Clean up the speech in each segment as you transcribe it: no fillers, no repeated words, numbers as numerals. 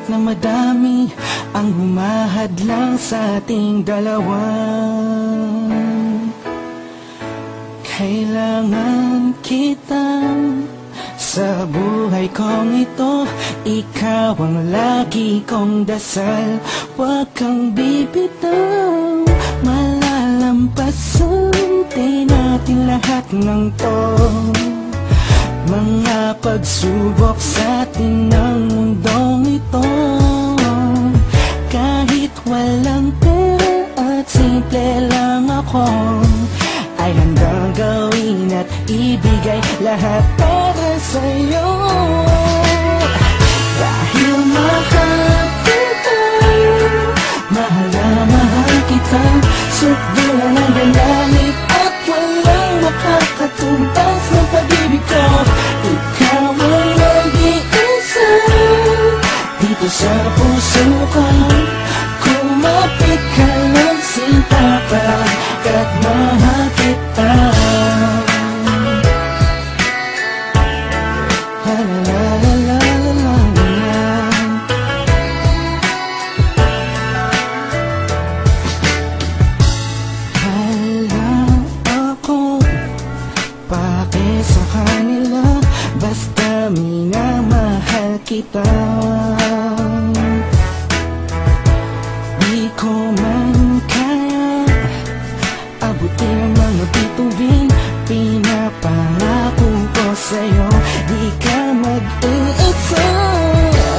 Kahit na madami ang humahadlang sa ating dalawa, kailangan kita sa buhay kong ito. Ikaw ang lagi kong dasal, huwag kang bibitaw. Malalampasan din natin lahat ng to, mga pagsubok sa atin ng mundong ito. Kahit walang pera at simple lang ako, ay handang gawin at ibigay lahat para sa'yo. Dahil mahal kita, mahal na mahal kita, sukdulan ng langit at walang makakatumbas ng pag-ibig ko. Ikaw ang nag-iisa dito sa puso ko. Kumapit ka ng sinta pagkat mahal kita. La la la la la la. Hala ako pake sa kanila, basta minamahal kita. Di ko man kaya abutin ang mga bituin, pinapangako ko sa'yo, di ka mag-iisa.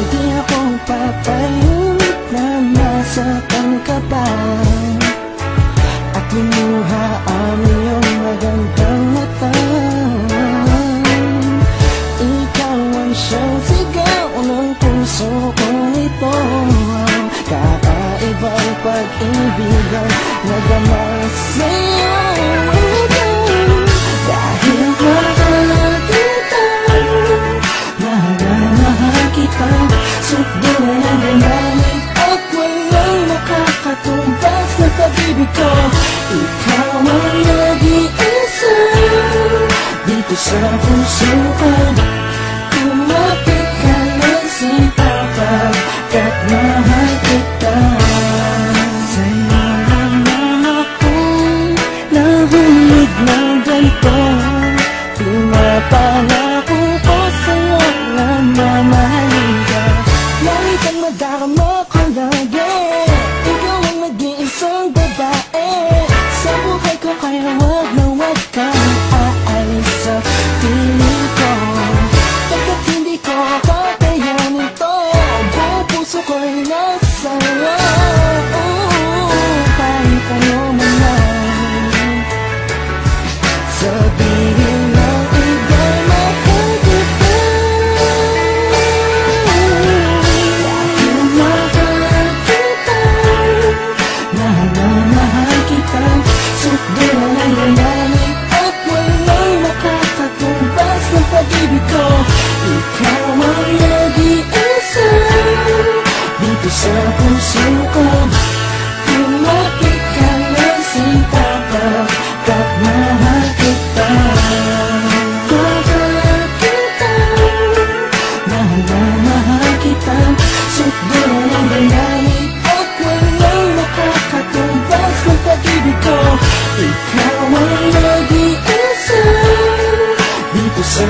Di ako papayag na masaktan ka pa at lumuha ang iyong magandang mata. Ikaw ang siyang sigaw ng puso kong ito, kakaibang pag-ibig ang nagama sa'yo. Dahil mahal kita, mahal na mahal kita, sukdulan ng langit at walang makakatumbas ng pag-ibig ko. Ikaw ang nag-iisa dito sa puso ko. Kumapit ka ng sinta pagkat mahal kita. Sa'yo lang akong nahulog ng ganito, pinapangako ko sa'yo na mamahalin ka. Kahit ang madarama ko lagi, ikaw ang nag-iisang babae sa buhay ko, kaya wag na wag kang aalis sa piling ko. Pagkat hindi ko kakayanin to, buong puso ko'y nasa'yo. Kahit ano man lang sabihin ng iba'y mahal kita. Dahil mahal kita, mahal na mahal kita, sukdulan ng langit at walang makakatumbas ng pag-ibig ko. Ikaw ang nag-iisa dito sa puso ko. Kumapit ka ng sinta pagkat mahal kita. Mahal kita, mahal na mahal kita, sukdulan ng langit at walang makakatumbas ng pag-ibig ko. Ikaw ang nag-iisa dito sa